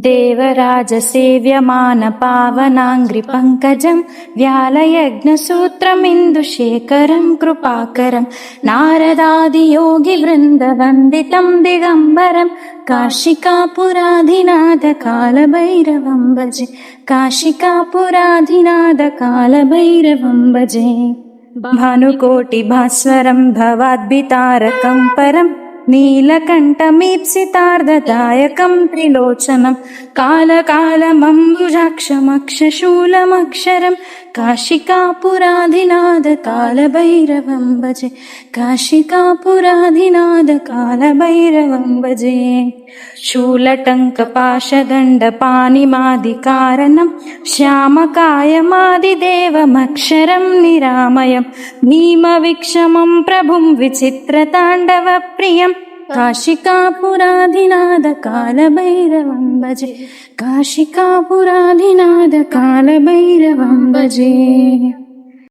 देवराजसेव्यमानपावनाङ्घ्रिपङ्कजं व्यालयज्ञसूत्रमिन्दुशेखरं कृपाकरं नारदादियोगिवृन्दवन्दितं दिगम्बरं काशिकापुराधिनाथकालभैरवं भजे। काशिकापुराधिनाथकालभैरवं भजे। भानुकोटिभास्वरं भवाद्भितारकं परं नीलकण्ठमीप्सितार्धदायकं त्रिलोचनं कालकालमम्बुजाक्षमक्षशूलमक्षरं काशिकापुराधिनाथकालभैरवं भजे। काशिकापुराधिनाथकालभैरवं भजे। शूलटङ्कपाशदण्डपाणिमादिकारणं श्यामकायमादिदेवमक्षरं निरामयं भीमविक्षमं प्रभुं विचित्रताण्डवप्रियं काशिकापुराधिनाथकालभैरवं भजे। काशिकापुराधिनाथकालभैरवं भजे।